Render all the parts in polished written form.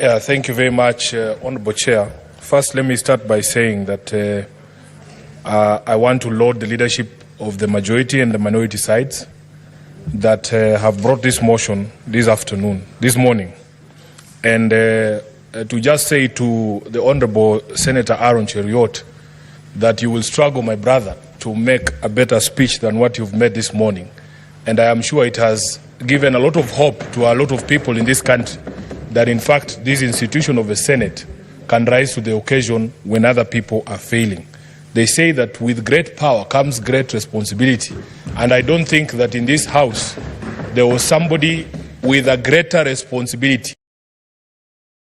Yeah, thank you very much, Honorable Chair. First, let me start by saying that I want to laud the leadership of the majority and the minority sides that have brought this motion this morning. And to just say to the Honorable Senator Aaron Cheruiyot that you will struggle, my brother, to make a better speech than what you've made this morning. And I am sure it has given a lot of hope to a lot of people in this country that in fact this institution of the Senate can rise to the occasion when other people are failing. They say that with great power comes great responsibility. And I don't think that in this house there was somebody with a greater responsibility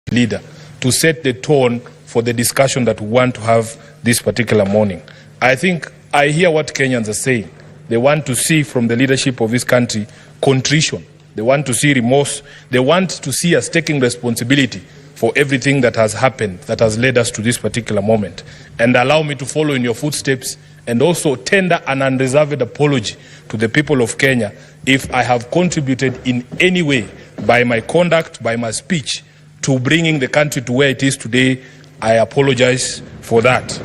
leader to set the tone for the discussion that we want to have this particular morning. I think I hear what Kenyans are saying. They want to see from the leadership of this country contrition. They want to see remorse. They want to see us taking responsibility for everything that has happened, that has led us to this particular moment. And allow me to follow in your footsteps and also tender an unreserved apology to the people of Kenya if I have contributed in any way by my conduct, by my speech, to bringing the country to where it is today. I apologize for that.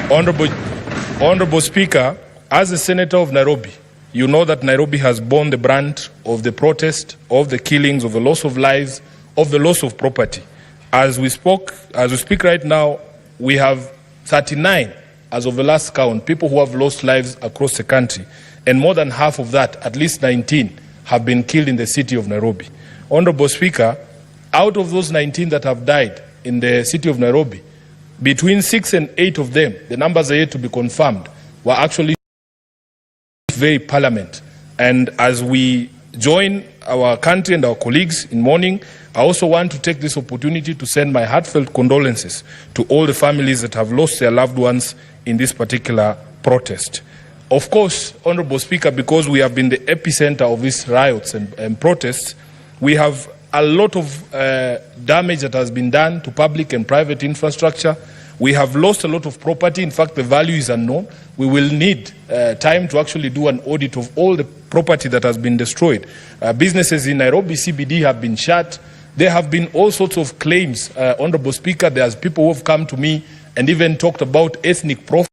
Honorable Speaker, as a senator of Nairobi, you know that Nairobi has borne the brunt of the protest, of the killings, of the loss of lives, of the loss of property. As we speak right now, we have 39, as of the last count, people who have lost lives across the country. And more than half of that, at least 19, have been killed in the city of Nairobi. Honorable Speaker, out of those 19 that have died in the city of Nairobi, between 6 and 8 of them, the numbers are yet to be confirmed, were actually very parliament. And as we join our country and our colleagues in mourning, I also want to take this opportunity to send my heartfelt condolences to all the families that have lost their loved ones in this particular protest. Of course, Honorable Speaker, because we have been the epicenter of these riots and protests, we have a lot of damage that has been done to public and private infrastructure. We have lost a lot of property. In fact, the value is unknown. We will need time to actually do an audit of all the property that has been destroyed. Businesses in Nairobi CBD have been shut. There have been all sorts of claims, Honorable Speaker. There's people who have come to me and even talked about ethnic profile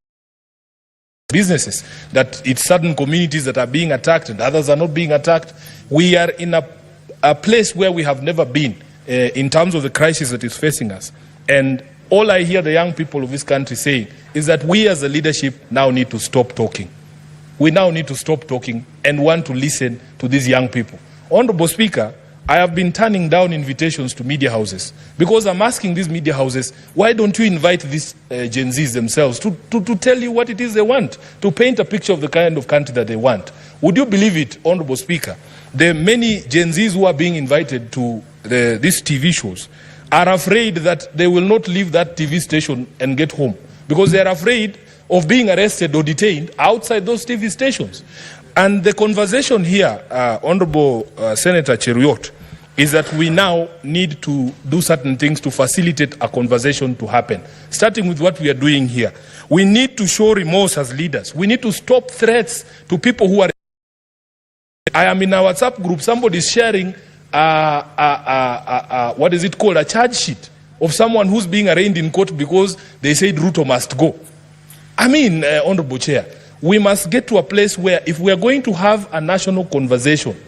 businesses, that it's certain communities that are being attacked and others are not being attacked. We are in a place where we have never been in terms of the crisis that is facing us. And all I hear the young people of this country saying is that we as a leadership now need to stop talking. We now need to stop talking and want to listen to these young people. Honorable Speaker, I have been turning down invitations to media houses because I'm asking these media houses, why don't you invite these Gen Zs themselves to tell you what it is they want, to paint a picture of the kind of country that they want? Would you believe it, Honorable Speaker? The many Gen Zs who are being invited to these TV shows are afraid that they will not leave that TV station and get home because they are afraid of being arrested or detained outside those TV stations. And the conversation here, Honorable Senator Cheruiyot, is that we now need to do certain things to facilitate a conversation to happen, starting with what we are doing here. We need to show remorse as leaders. We need to stop threats to people who are... I am in our WhatsApp group, somebody is sharing what is it called, a charge sheet of someone who's being arraigned in court because they said Ruto must go. I mean, Honorable Chair, we must get to a place where if we are going to have a national conversation,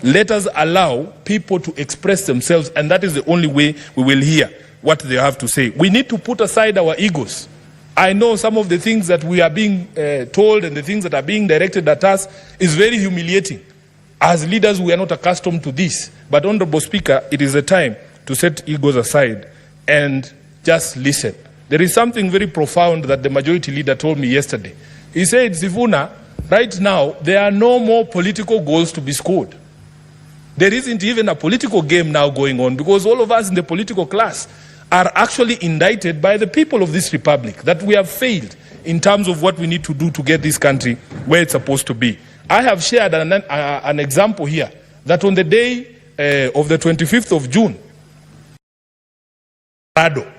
let us allow people to express themselves, and that is the only way we will hear what they have to say. We need to put aside our egos. I know some of the things that we are being told and the things that are being directed at us is very humiliating. As leaders, we are not accustomed to this. But, Honorable Speaker, it is a time to set egos aside and just listen. There is something very profound that the majority leader told me yesterday. He said, Sifuna, right now, there are no more political goals to be scored. There isn't even a political game now going on because all of us in the political class are actually indicted by the people of this republic that we have failed in terms of what we need to do to get this country where it's supposed to be. I have shared an example here that on the day of the 25th of June, Rado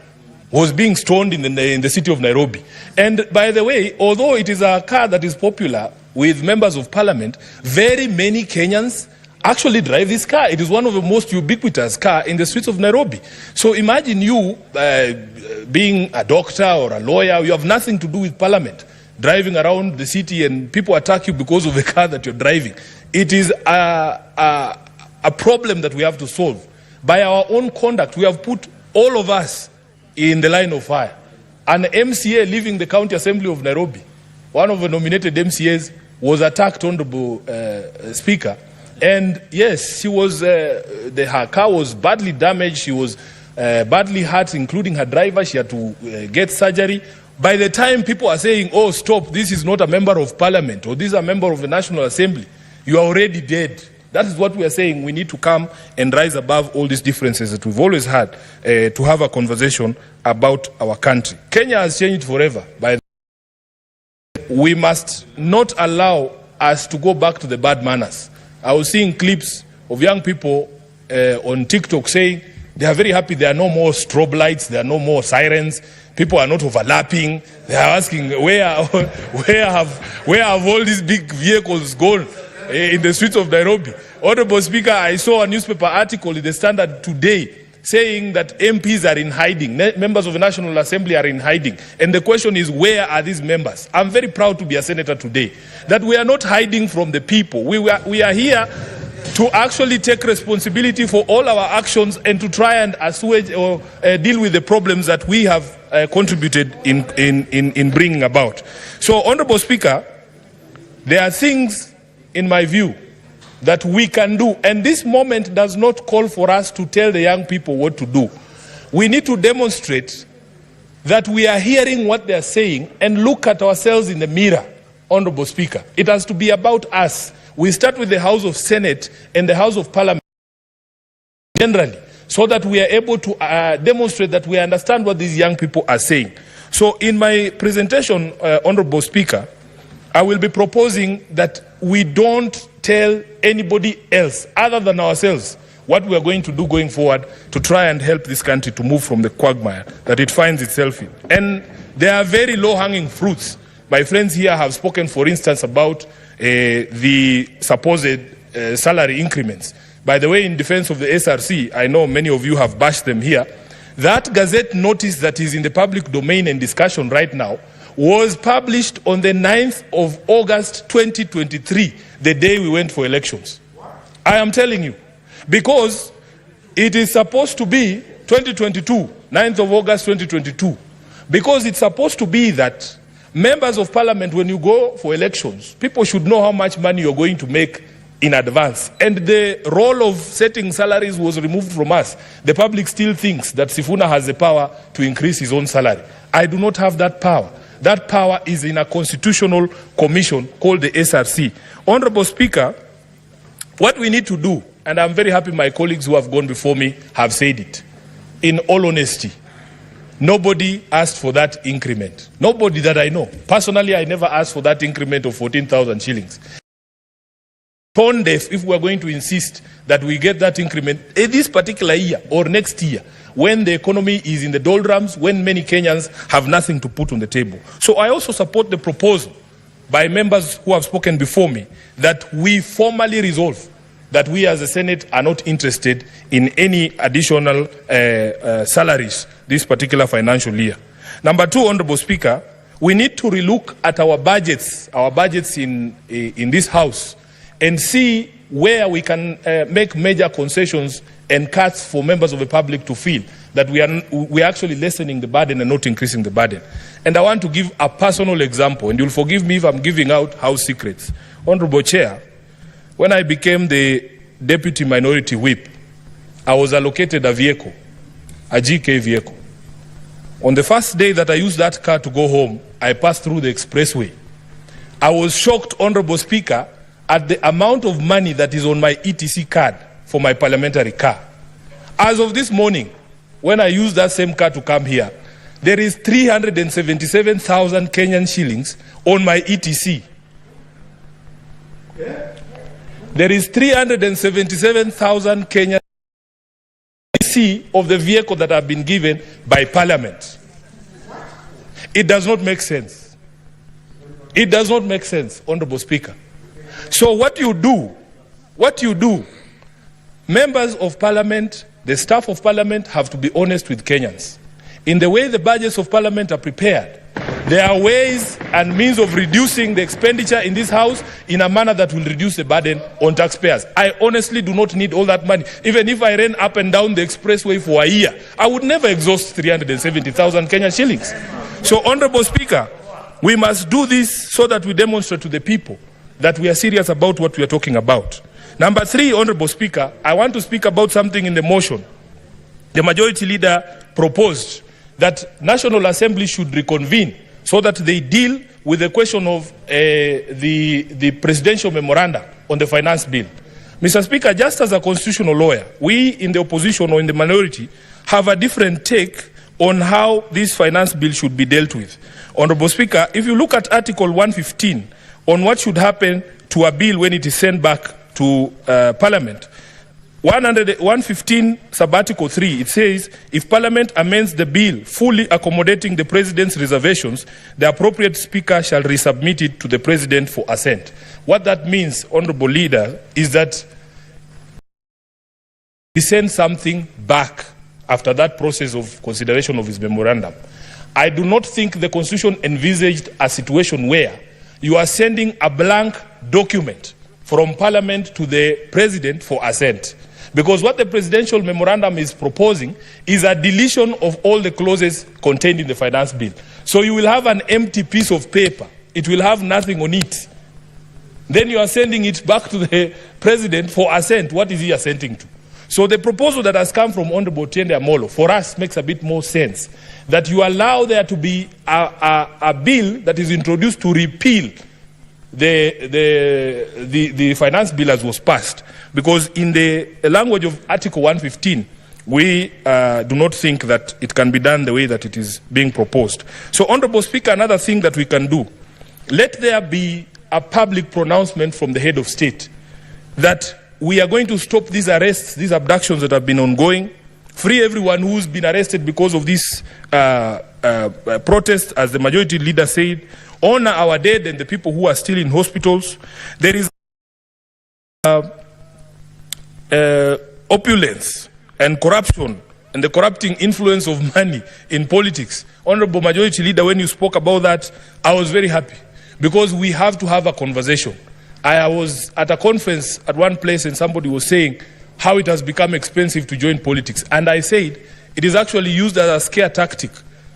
was being stoned in the city of Nairobi. And by the way, although it is a car that is popular with members of parliament, very many Kenyans actually drive this car. It is one of the most ubiquitous car in the streets of Nairobi. So imagine you being a doctor or a lawyer, you have nothing to do with parliament, driving around the city and people attack you because of the car that you're driving. It is a problem that we have to solve. By our own conduct, we have put all of us in the line of fire. An MCA leaving the County Assembly of Nairobi, one of the nominated MCAs, was attacked, Honorable Speaker. And yes, she was, her car was badly damaged. She was badly hurt, including her driver. She had to get surgery. By the time people are saying, oh, stop, this is not a member of parliament, or this is a member of the National Assembly, you are already dead. That is what we are saying. We need to come and rise above all these differences that we've always had to have a conversation about our country. Kenya has changed forever. We must not allow us to go back to the bad manners. I was seeing clips of young people on TikTok saying they are very happy there are no more strobe lights, there are no more sirens, people are not overlapping. They are asking where have all these big vehicles gone in the streets of Nairobi. Honorable Speaker, I saw a newspaper article in the Standard today saying that MPs are in hiding, members of the National Assembly are in hiding. And the question is, where are these members? I'm very proud to be a senator today, that we are not hiding from the people. We are here to actually take responsibility for all our actions and to try and assuage or deal with the problems that we have contributed in bringing about. So, Honorable Speaker, there are things, in my view, that we can do. And this moment does not call for us to tell the young people what to do. We need to demonstrate that we are hearing what they are saying and look at ourselves in the mirror, Honorable Speaker. It has to be about us. We start with the House of Senate and the House of Parliament generally, so that we are able to demonstrate that we understand what these young people are saying. So in my presentation, Honorable Speaker, I will be proposing that we don't tell anybody else other than ourselves what we are going to do going forward to try and help this country to move from the quagmire that it finds itself in. And there are very low-hanging fruits. My friends here have spoken, for instance, about the supposed salary increments. By the way, in defense of the SRC, I know many of you have bashed them here. That Gazette notice that is in the public domain and discussion right now was published on the 9th of August 2023, the day we went for elections. I am telling you, because it is supposed to be 2022, 9th of August 2022, because it's supposed to be that members of parliament, when you go for elections, people should know how much money you're going to make in advance. And the role of setting salaries was removed from us. The public still thinks that Sifuna has the power to increase his own salary. I do not have that power. That power is in a constitutional commission called the SRC. Honorable Speaker, what we need to do, and I'm very happy my colleagues who have gone before me have said it, in all honesty, nobody asked for that increment. Nobody that I know. Personally, I never asked for that increment of 14,000 shillings. Tone deaf if we are going to insist that we get that increment this particular year or next year, when the economy is in the doldrums, when many Kenyans have nothing to put on the table. So I also support the proposal by members who have spoken before me that we formally resolve that we as a Senate are not interested in any additional salaries this particular financial year. Number two, Honorable Speaker, we need to relook at our budgets in this House, and see where we can make major concessions and cuts for members of the public to feel that we are actually lessening the burden and not increasing the burden. And I want to give a personal example, and you'll forgive me if I'm giving out house secrets. Honorable Chair, when I became the Deputy Minority Whip, I was allocated a vehicle, a GK vehicle. On the first day that I used that car to go home, I passed through the expressway. I was shocked, Honorable Speaker, at the amount of money that is on my ETC card for my parliamentary car. As of this morning, when I used that same car to come here, there is 377,000 Kenyan shillings on my ETC. Yeah. There is 377,000 Kenyan ETC of the vehicle that have been given by parliament. It does not make sense. It does not make sense, Honorable Speaker. So what you do members of parliament, the staff of parliament have to be honest with Kenyans. In the way the budgets of parliament are prepared, there are ways and means of reducing the expenditure in this house in a manner that will reduce the burden on taxpayers. I honestly do not need all that money. Even if I ran up and down the expressway for a year, I would never exhaust 370,000 Kenyan shillings. So, Honorable Speaker, we must do this so that we demonstrate to the people that we are serious about what we are talking about. Number 3, Honorable Speaker, I want to speak about something in the motion. The majority leader proposed that National Assembly should reconvene so that they deal with the question of the presidential memorandum on the finance bill. Mr. Speaker, just as a constitutional lawyer, we in the opposition or in the minority have a different take on how this finance bill should be dealt with. Honorable Speaker, if you look at Article 115 on what should happen to a bill when it is sent back to Parliament, 115 sub-article 3, it says, if Parliament amends the bill fully accommodating the President's reservations, the appropriate Speaker shall resubmit it to the President for assent. What that means, Honourable Leader, is that he sends something back after that process of consideration of his memorandum. I do not think the Constitution envisaged a situation where you are sending a blank document from Parliament to the President for assent. Because what the presidential memorandum is proposing is a deletion of all the clauses contained in the finance bill. So you will have an empty piece of paper. It will have nothing on it. Then you are sending it back to the president for assent. What is he assenting to? So the proposal that has come from Honorable Tiende Amolo, for us, makes a bit more sense. That you allow there to be a bill that is introduced to repeal the finance bill as was passed. Because in the language of Article 115, we do not think that it can be done the way that it is being proposed. So, Honourable Speaker, another thing that we can do, let there be a public pronouncement from the head of state that we are going to stop these arrests, these abductions that have been ongoing, free everyone who's been arrested because of this protest, as the majority leader said, honor our dead and the people who are still in hospitals. There is opulence and corruption and the corrupting influence of money in politics. Honorable Majority Leader, when you spoke about that, I was very happy because we have to have a conversation. I was at a conference at one place and somebody was saying how it has become expensive to join politics. And I said it is actually used as a scare tactic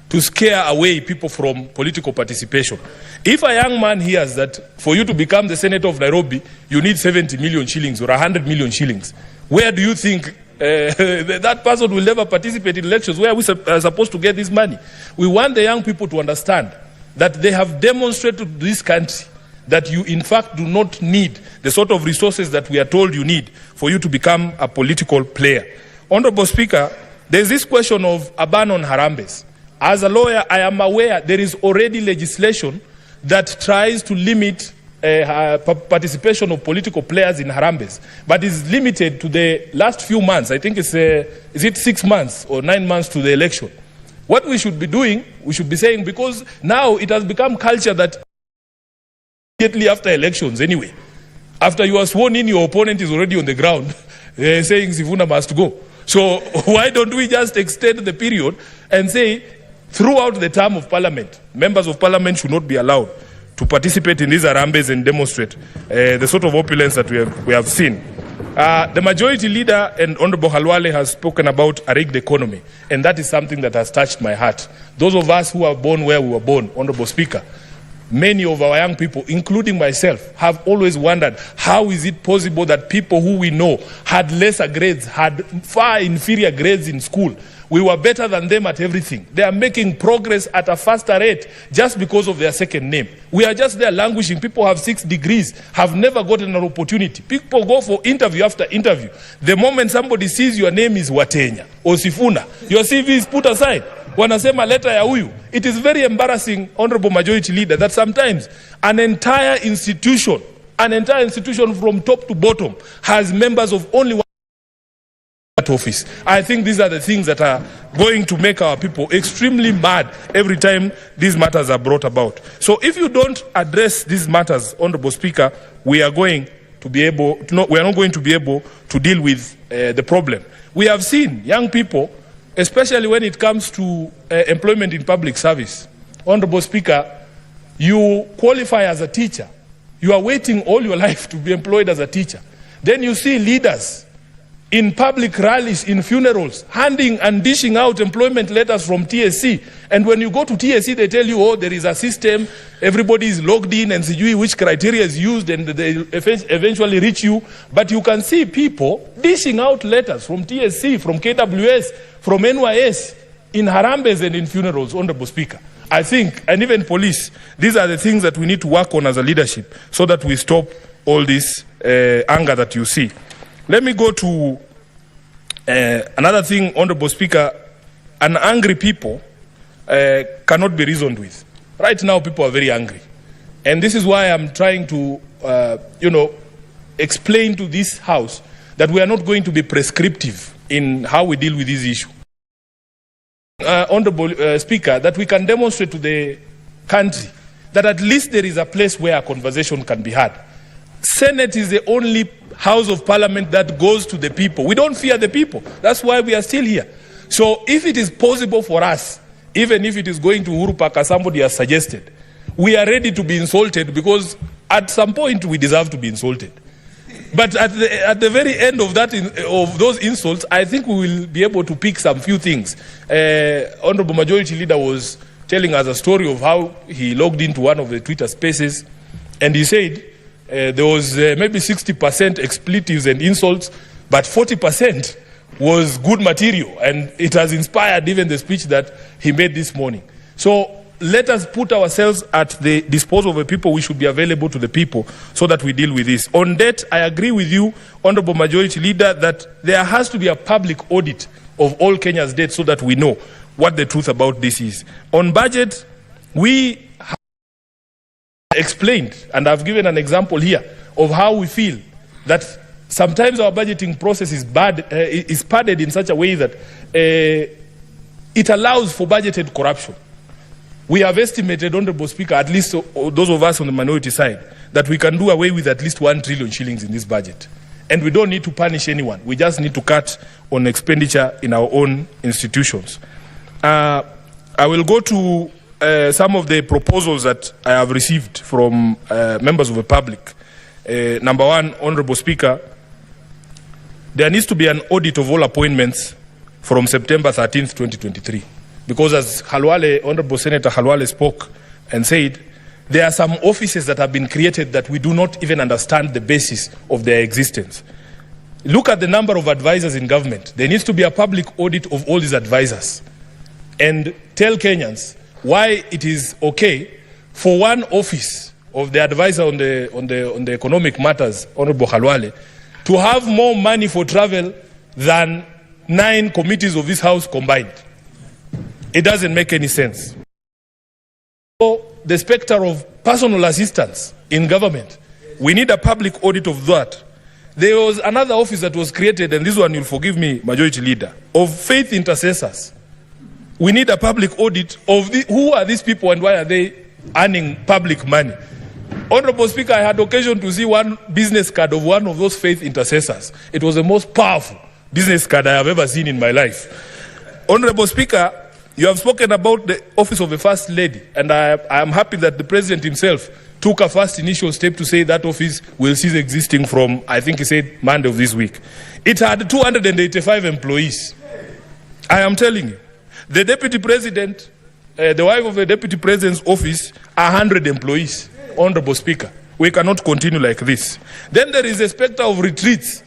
to scare away people from political participation. If a young man hears that for you to become the Senator of Nairobi, you need 70 million shillings or 100 million shillings, where do you think that person will never participate in elections? Where are we supposed to get this money? We want the young people to understand that they have demonstrated to this country that you in fact do not need the sort of resources that we are told you need for you to become a political player. Honorable Speaker, there is this question of a ban on harambes. As a lawyer, I am aware there is already legislation that tries to limit participation of political players in harambes, but is limited to the last few months. I think it's, is it 6 months or 9 months to the election? What we should be doing, we should be saying, because now it has become culture that immediately after elections anyway, after you are sworn in, your opponent is already on the ground saying Sifuna must go. So why don't we just extend the period and say, throughout the term of parliament, members of parliament should not be allowed to participate in these harambes and demonstrate the sort of opulence that we have seen. The majority leader and Honorable Halwale has spoken about a rigged economy, and that is something that has touched my heart. Those of us who are born where we were born, Honorable Speaker, many of our young people, including myself, have always wondered how is it possible that people who we know had lesser grades, had far inferior grades in school, we were better than them at everything. They are making progress at a faster rate just because of their second name. We are just there languishing. People have 6 degrees, have never gotten an opportunity. People go for interview after interview. The moment somebody sees your name is Watenya or Sifuna, your CV is put aside. Wanasema leta ya huyu. It is very embarrassing, Honorable Majority Leader, that sometimes an entire institution from top to bottom has members of only one office. I think these are the things that are going to make our people extremely mad every time these matters are brought about. So if you don't address these matters, Honorable Speaker, we are going to be able to deal with the problem. We have seen young people, especially when it comes to employment in public service. Honorable Speaker, you qualify as a teacher. You are waiting all your life to be employed as a teacher. Then you see leaders in public rallies, in funerals, handing and dishing out employment letters from TSC. And when you go to TSC, they tell you, oh, there is a system, everybody is logged in, and see which criteria is used, and they eventually reach you. But you can see people dishing out letters from TSC, from KWS, from NYS, in harambes and in funerals, Honorable Speaker. I think, and even police, these are the things that we need to work on as a leadership so that we stop all this anger that you see. Let me go to another thing, Honorable Speaker. An angry people cannot be reasoned with. Right now, people are very angry. And this is why I'm trying to, explain to this House that we are not going to be prescriptive in how we deal with this issue. Honorable Speaker, that we can demonstrate to the country that at least there is a place where a conversation can be had. Senate is the only House of Parliament that goes to the people. We don't fear the people. That's why we are still here. So if it is possible for us, even if it is going to Uhuru Park as somebody has suggested, we are ready to be insulted, because at some point we deserve to be insulted. But at the very end of that, of those insults, I think we will be able to pick some few things. Honorable Majority Leader was telling us a story of how he logged into one of the Twitter spaces, and he said there was maybe 60% expletives and insults, but 40% was good material, and it has inspired even the speech that he made this morning. So let us put ourselves at the disposal of the people. We should be available to the people so that we deal with this. On debt, I agree with you, Honorable Majority Leader, that there has to be a public audit of all Kenya's debt so that we know what the truth about this is. On budget, we have explained, and I've given an example here of how we feel that sometimes our budgeting process is padded in such a way that it allows for budgeted corruption. We have estimated, Honorable Speaker, at least those of us on the minority side, that we can do away with at least 1 trillion shillings in this budget. And we don't need to punish anyone. We just need to cut on expenditure in our own institutions. I will go to some of the proposals that I have received from members of the public. Number one, Honorable Speaker, there needs to be an audit of all appointments from September 13th, 2023. Because as Honorable Senator Halwale spoke and said, there are some offices that have been created that we do not even understand the basis of their existence. Look at the number of advisors in government. There needs to be a public audit of all these advisors. And tell Kenyans why it is okay for one office of the advisor on the economic matters, Honorable Halwale, to have more money for travel than 9 committees of this House combined. It doesn't make any sense. So the specter of personal assistance in government, we need a public audit of that. There was another office that was created, and this one, you'll forgive me, Majority Leader, of faith intercessors. We need a public audit of who are these people and why are they earning public money. Honorable Speaker, I had occasion to see one business card of one of those faith intercessors. It was the most powerful business card I have ever seen in my life. Honorable Speaker, you have spoken about the office of the First Lady, and I am happy that the President himself took a first initial step to say that office will cease existing from, I think he said, Monday of this week. It had 285 employees. I am telling you, the Deputy President, the wife of the Deputy President's office, 100 employees. Honorable Speaker, we cannot continue like this. Then there is a specter of retreats,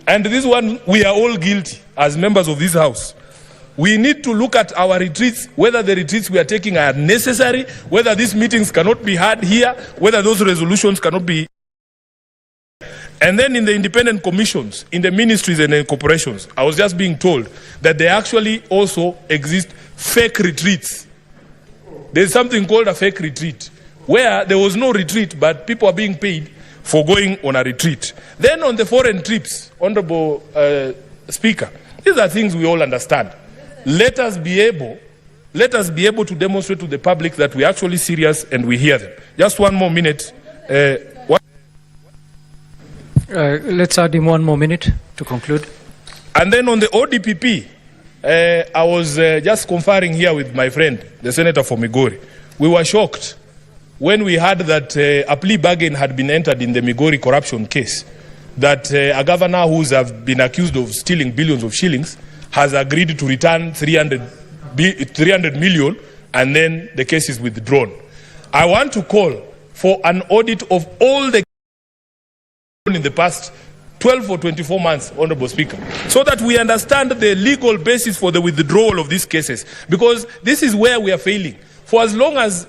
and this one we are all guilty as members of this House. We need to look at our retreats, whether the retreats we are taking are necessary, whether these meetings cannot be had here, whether those resolutions cannot be. And then in the independent commissions, in the ministries and in corporations, I was just being told that there actually also exist fake retreats. There's something called a fake retreat, where there was no retreat, but people are being paid for going on a retreat. Then on the foreign trips, Honorable Speaker, these are things we all understand. Let us be able to demonstrate to the public that we're actually serious and we hear them. Just one more minute. Let's add him 1 more minute to conclude. And then on the ODPP, I was just conferring here with my friend, the senator from Migori. We were shocked when we heard that a plea bargain had been entered in the Migori corruption case, that a governor who's have been accused of stealing billions of shillings has agreed to return 300 million, and then the case is withdrawn. I want to call for an audit of all the in the past 12 or 24 months, Honorable Speaker, so that we understand the legal basis for the withdrawal of these cases, because this is where we are failing. For as long as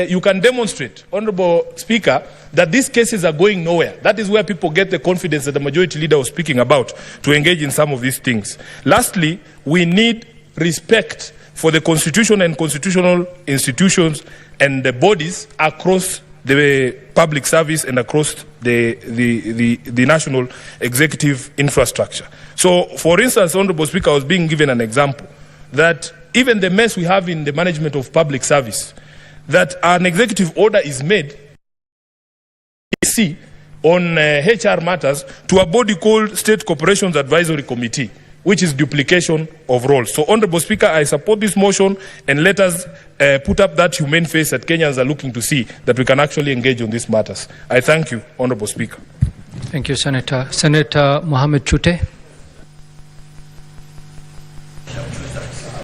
you can demonstrate, Honorable Speaker, that these cases are going nowhere, that is where people get the confidence that the majority leader was speaking about to engage in some of these things. Lastly, we need respect for the Constitution and constitutional institutions and the bodies across the public service and across the national executive infrastructure. So, for instance, Honorable Speaker, I was being given an example that even the mess we have in the management of public service, that an executive order is made on HR matters to a body called State Corporations Advisory Committee, which is duplication of roles. So, Honorable Speaker, I support this motion, and let us put up that humane face that Kenyans are looking to see, that we can actually engage on these matters. I thank you, Honorable Speaker. Thank you, Senator. Senator Mohamed Chute.